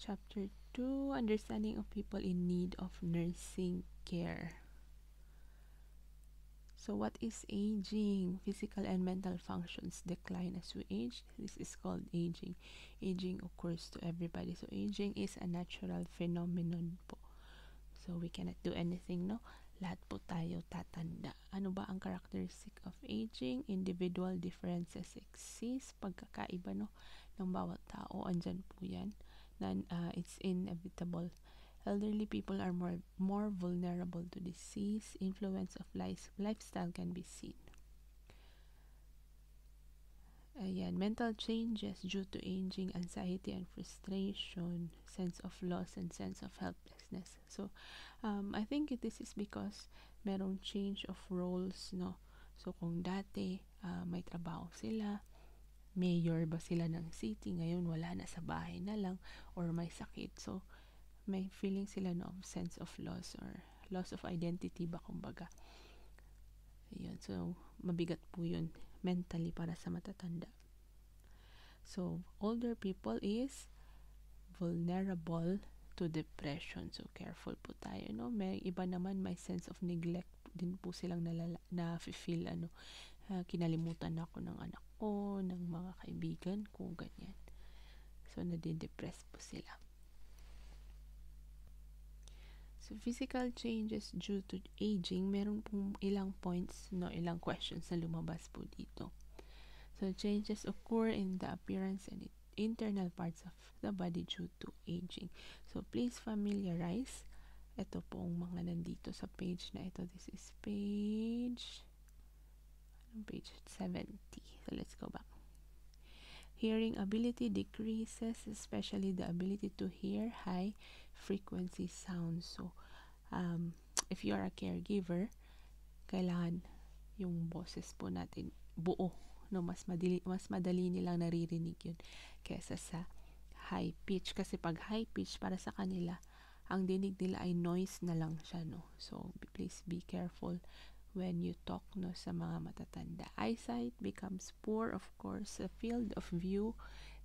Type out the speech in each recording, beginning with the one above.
Chapter 2, Understanding of People in Need of Nursing Care. So what is aging? Physical and mental functions decline as we age. This is called aging. Aging occurs to everybody. So aging is a natural phenomenon po. So we cannot do anything, no? Lahat po tayo tatanda. Ano ba ang characteristic of aging? Individual differences exist. Pagkakaiba, no, ng bawat tao. Andyan po yan. It's inevitable. Elderly people are more vulnerable to disease. Influence of lifestyle can be seen. Ayan, mental changes due to aging, anxiety and frustration, sense of loss and sense of helplessness. So, I think this is because merong change of roles, no? So, kung dati may trabaho sila, mayor ba sila ng city, ngayon wala na, sa bahay na lang, or may sakit. So, may feeling sila, no, of sense of loss or loss of identity ba, kumbaga. Ayun, so mabigat po yun mentally para sa matatanda. So, older people is vulnerable to depression. So, careful po tayo, no? May iba naman, may sense of neglect din po silang na-feel, kinalimutan ako ng anak ko, ng mga kaibigan ko, ganyan. So, nade-depress po sila. So, physical changes due to aging, meron pong ilang points, no, ilang questions na lumabas po dito. So, changes occur in the appearance and internal parts of the body due to aging. So, please familiarize. Ito pong mga nandito sa page na ito. This is page 70. So, let's go back. Hearing ability decreases, especially the ability to hear high frequency sounds. So, if you are a caregiver, kailangan yung boses po natin buo, no? Mas madali nilang naririnig yun kesa sa high pitch, kasi pag high pitch para sa kanila, ang dinig nila ay noise na lang siya, no? So please be careful when you talk, no, sa mga matatanda. Eyesight becomes poor, of course. The field of view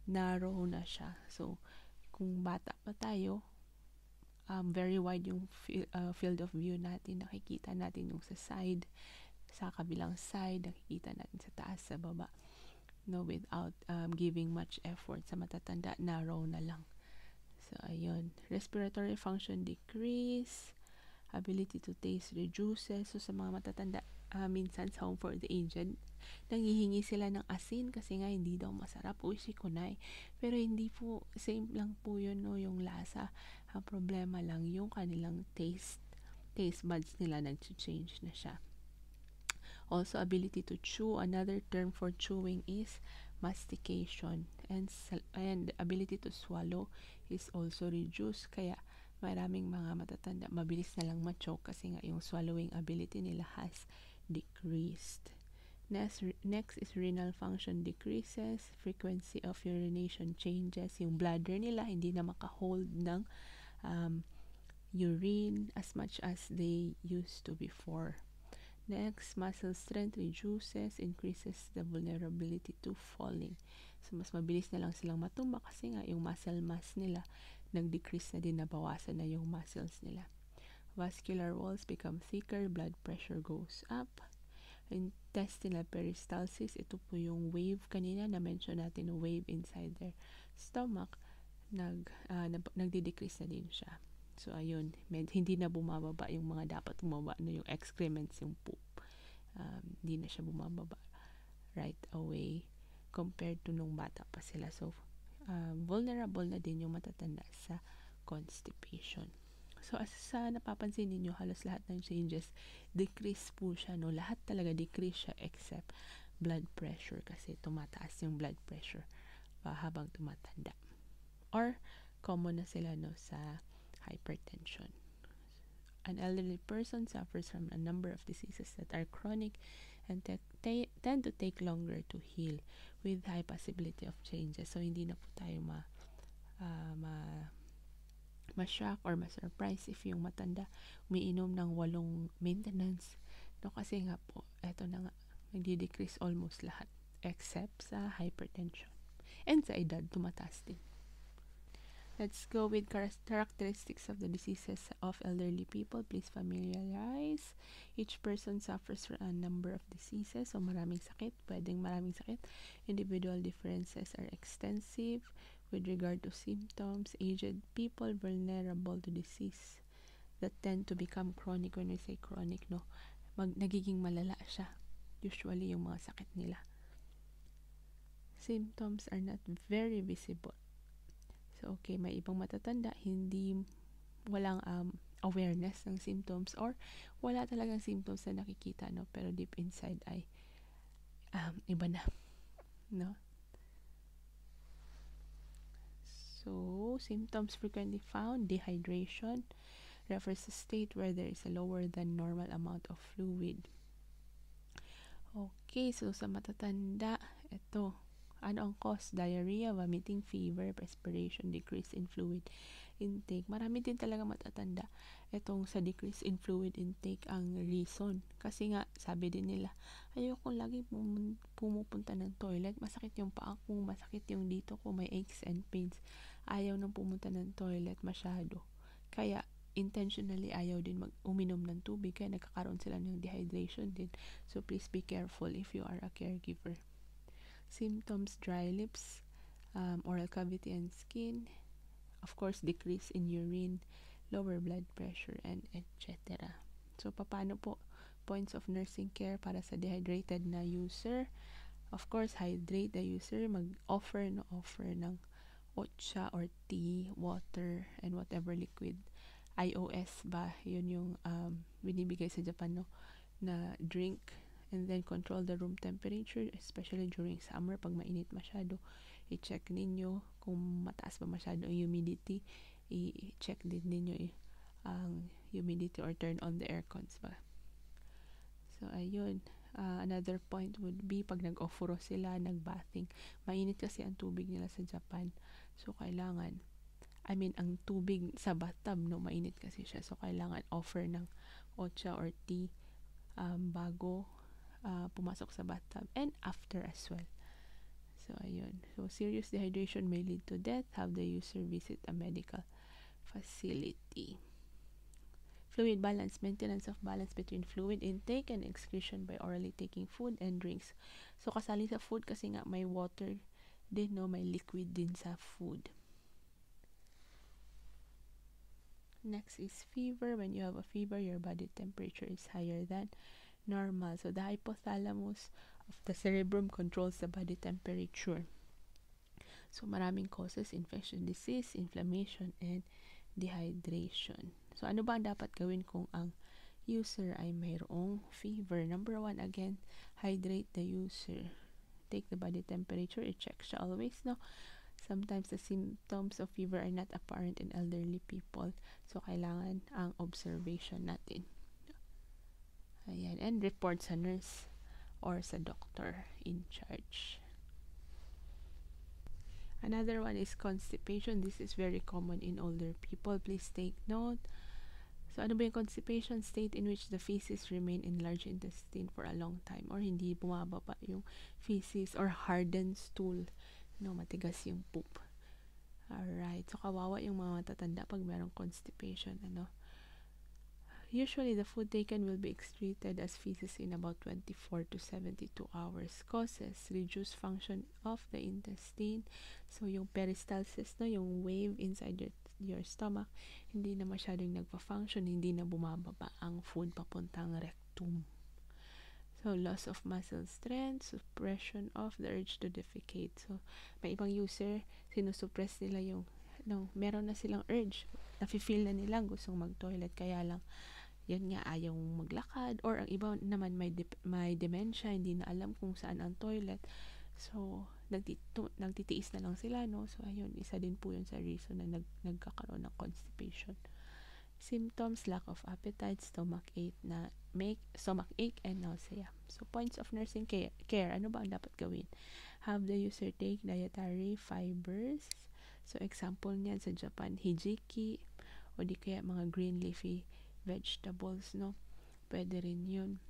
narrow na siya. So kung bata pa tayo, very wide yung field of view natin. Nakikita natin yung sa side, sa kabilang side, nakikita natin sa taas, sa baba, no, without giving much effort. Sa matatanda, narrow na lang. So, ayun. Respiratory function decrease. Ability to taste reduces. So, sa mga matatanda, minsan sa home for the aged, nanghihingi sila ng asin kasi nga hindi daw masarap. Uy, si kunay. Pero hindi po, same lang po yun, no, yung lasa. Ang problema lang, yung kanilang taste buds nila nag-change na siya. Also, ability to chew. Another term for chewing is mastication. And ability to swallow is also reduced. Kaya, maraming mga matatanda, mabilis na lang ma-choke kasi nga yung swallowing ability nila has decreased. Next is renal function decreases. Frequency of urination changes. Yung bladder nila hindi na makahold ng urine as much as they used to before. Next, muscle strength reduces, increases the vulnerability to falling. So, mas mabilis na lang silang matumba kasi nga yung muscle mass nila nag-decrease na din, nabawasan na yung muscles nila. Vascular walls become thicker, blood pressure goes up. Intestinal peristalsis, ito po yung wave kanina na-mention natin, yung wave inside their stomach, nagdi-decrease na din siya. So, ayun, hindi na bumababa yung mga dapat bumaba, no, yung excrements, yung poop. Hindi na siya bumababa right away compared to nung bata pa sila. So, vulnerable na din yung matatanda sa constipation. So, as sa napapansin ninyo, halos lahat ng changes, decrease po siya, no? Lahat talaga decrease siya except blood pressure kasi tumataas yung blood pressure habang tumatanda. Or, common na sila, no, sa hypertension. An elderly person suffers from a number of diseases that are chronic and tend to take longer to heal with high possibility of changes. So, hindi na po tayo ma-shock or ma-surprise if yung matanda umiinom ng 8 maintenance. No, kasi nga po, eto na nga, nagdi-decrease almost lahat except sa hypertension. And sa edad, tumataas din. Let's go with characteristics of the diseases of elderly people. Please familiarize. Each person suffers from a number of diseases. So maraming sakit, pwedeng maraming sakit. Individual differences are extensive with regard to symptoms. Aged people vulnerable to disease that tend to become chronic. When we say chronic, no, nagiging malala siya. Usually yung mga sakit nila. Symptoms are not very visible. So, okay, may ibang matatanda, walang awareness ng symptoms or wala talagang symptoms na nakikita, no? Pero deep inside ay iba na, no? So, symptoms frequently found, dehydration, refers to state where there is a lower than normal amount of fluid. Okay, so sa matatanda, ito, ano ang cause? Diarrhea, vomiting, fever, perspiration, decrease in fluid intake. Marami din talaga matatanda itong sa decrease in fluid intake ang reason. Kasi nga, sabi din nila, ayokong lagi pumupunta ng toilet. Masakit yung paa ko, masakit yung dito ko, may aches and pains. Ayaw nang pumunta ng toilet masyado. Kaya, intentionally ayaw din uminom ng tubig. Kaya nagkakaroon sila ng dehydration din. So, please be careful if you are a caregiver. Symptoms, dry lips, oral cavity and skin, of course, decrease in urine, lower blood pressure, and etc. So, paano po points of nursing care para sa dehydrated na user? Of course, hydrate the user, mag-offer ng otsa or tea, water, and whatever liquid. IOS ba? Yun yung binibigay sa Japan, no? Na drink. And then control the room temperature, especially during summer pag mainit masyado. I-check ninyo kung mataas ba masyado ang humidity. I-check din ninyo ang humidity or turn on the aircons ba. So ayun, another point would be pag nag-ofuro sila, nag-bathing. Mainit kasi ang tubig nila sa Japan. So kailangan, ang tubig sa bathtub, no, mainit kasi siya. So kailangan offer ng otsa or tea bago pumasok sa bathtub and after as well. So, ayun. So, serious dehydration may lead to death. Have the user visit a medical facility. Fluid balance. Maintenance of balance between fluid intake and excretion by orally taking food and drinks. So, kasali sa food kasi nga may water din, no? May liquid din sa food. Next is fever. When you have a fever, your body temperature is higher than normal. So, the hypothalamus of the cerebrum controls the body temperature. So, maraming causes: infectious disease, inflammation, and dehydration. So, ano ba ang dapat gawin kung ang user ay mayroong fever? Number 1, again, hydrate the user. Take the body temperature. I-check siya always, no? Sometimes the symptoms of fever are not apparent in elderly people. So, kailangan ang observation natin. Ayan. And report sa nurse or sa doctor in charge. Another one is constipation. This is very common in older people. Please take note. So, ano ba yung constipation? State in which the feces remain in large intestine for a long time or hindi bumababa yung feces or hardened stool. No, matigas yung poop. Alright. So, kawawa yung mga matatanda pag merong constipation. Usually, the food taken will be excreted as feces in about 24 to 72 hours. Causes: reduced function of the intestine. So, yung peristalsis, no, yung wave inside your stomach, hindi na masyadong nagpa-function, hindi na bumababa ang food papuntang rectum. So, loss of muscle strength, suppression of the urge to defecate. So, may ibang user, sinusuppress nila yung, meron na silang urge, nafe-feel na nilang gustong mag-toilet, kaya lang, yan nga, ayaw maglakad, or ang iba naman may dementia, hindi na alam kung saan ang toilet. So, nagtitiis na lang sila, no? So, ayun, isa din po yun sa reason na nagkakaroon ng constipation. Symptoms: lack of appetite, stomach ache and nausea. So, points of nursing care. Ano ba ang dapat gawin? Have the user take dietary fibers. So, example niyan sa Japan, hijiki, o di kaya mga green leafy vegetables, no? Pwede rin yun.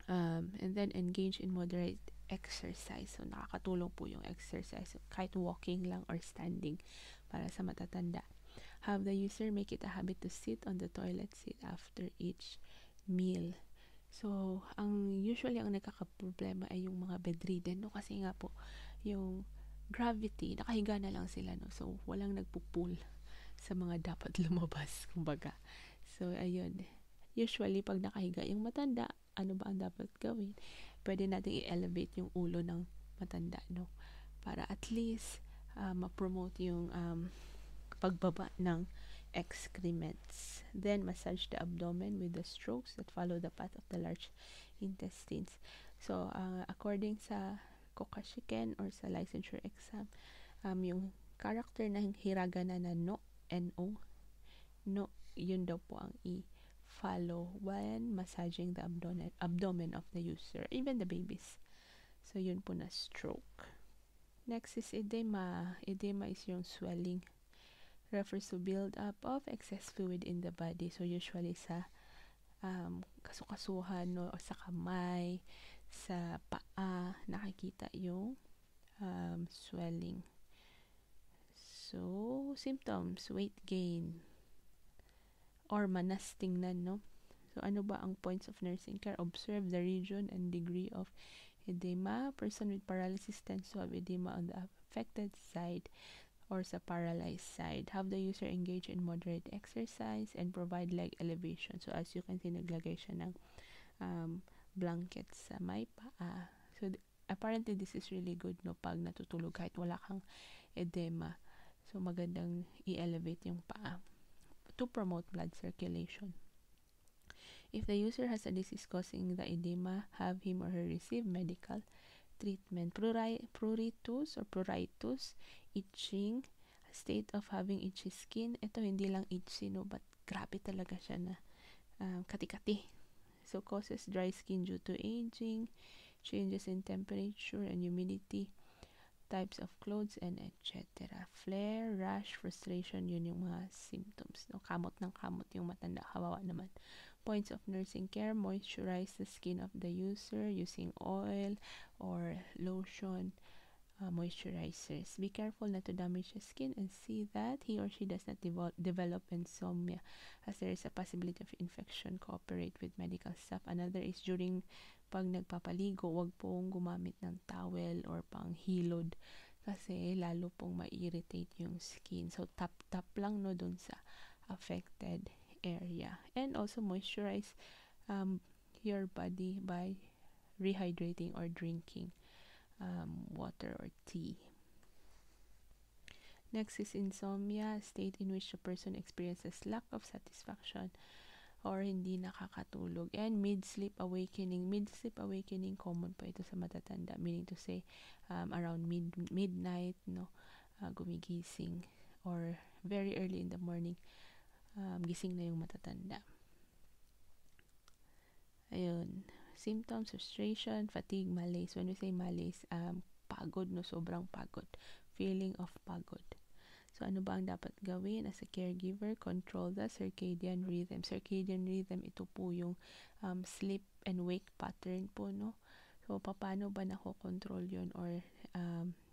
And then, engage in moderate exercise. So, nakakatulong po yung exercise. Kahit walking lang or standing, para sa matatanda. Have the user make it a habit to sit on the toilet seat after each meal. So, usually ang nagkakaproblema ay yung mga bedridden, no? Kasi nga po, yung gravity, nakahiga na lang sila, no? So, walang nagpupull sa mga dapat lumabas, kumbaga. So, ayun. Usually, pag nakahiga yung matanda, ano ba ang dapat gawin? Pwede natin i-elevate yung ulo ng matanda, no? Para at least, ma-promote yung pagbaba ng excrements. Then, massage the abdomen with the strokes that follow the path of the large intestines. So, according sa Kokashiken or sa licensure exam, yung character ng hiragana na no, N-O, no, yun daw po ang i-follow when massaging the abdomen of the user, even the babies. So, yun po na stroke. Next is edema. Edema is yung swelling. Refers to build up of excess fluid in the body. So, usually sa kasukasuhan, no, o sa kamay, sa paa, nakikita yung swelling. So, symptoms, weight gain, or manas tingnan, no? So, ano ba ang points of nursing care? Observe the region and degree of edema. Person with paralysis tends to have edema on the affected side or sa paralyzed side. Have the user engage in moderate exercise and provide leg elevation. So, as you can see, naglagay siya ng blanket sa may paa. So, apparently, this is really good, no? Pag natutulog kahit wala kang edema. So, magandang i-elevate yung paa to promote blood circulation. If the user has a disease causing the edema, have him or her receive medical treatment. Pruritus or pruritus, itching, state of having itchy skin. Ito hindi lang itchy, no, but grabe talaga siya na kati-kati. So, causes dry skin due to aging, changes in temperature and humidity, types of clothes, and etc. Flare, rash, frustration, yun yung mga symptoms. No? Kamot ng kamot yung matanda, kawawa naman. Points of nursing care, moisturize the skin of the user using oil or lotion, moisturizers. Be careful not to damage the skin and see that he or she does not develop insomnia, as there is a possibility of infection. Cooperate with medical staff. Another is during pag nagpapaligo, wag pong gumamit ng towel or panghilod kasi lalo pong ma-irritate yung skin. So, tap-tap lang, no, dun sa affected area. And also moisturize your body by rehydrating or drinking water or tea. Next is insomnia, state in which the person experiences lack of satisfaction or hindi nakakatulog. And mid-sleep awakening. Mid-sleep awakening, common po ito sa matatanda. Meaning to say, around midnight, no, gumigising. Or very early in the morning, gising na yung matatanda. Ayun. Symptoms, frustration, fatigue, malaise. When we say malaise, pagod, no, sobrang pagod. Feeling of pagod. So, ano ba ang dapat gawin as a caregiver? Control the circadian rhythm. Circadian rhythm, ito po yung sleep and wake pattern po, no? So, paano ba nakokontrol yun or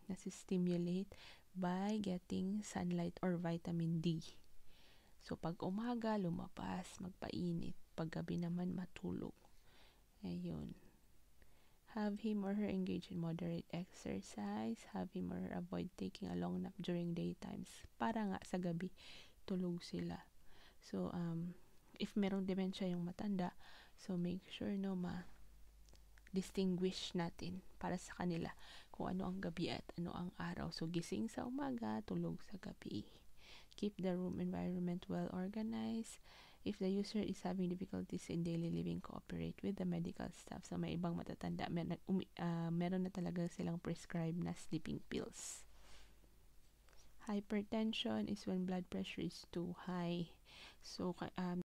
nasi-stimulate? By getting sunlight or vitamin D. So, pag umaga, lumabas, magpainit. Pag gabi naman, matulog. Ayun. Have him or her engage in moderate exercise. Have him or her avoid taking a long nap during daytimes. Para nga sa gabi, tulog sila. So, if merong dementia yung matanda, so make sure, no, distinguish natin para sa kanila kung ano ang gabi at ano ang araw. So, gising sa umaga, tulog sa gabi. Keep the room environment well organized. If the user is having difficulties in daily living, cooperate with the medical staff. So, may ibang matatanda, meron na talaga silang prescribed na sleeping pills. Hypertension is when blood pressure is too high. So,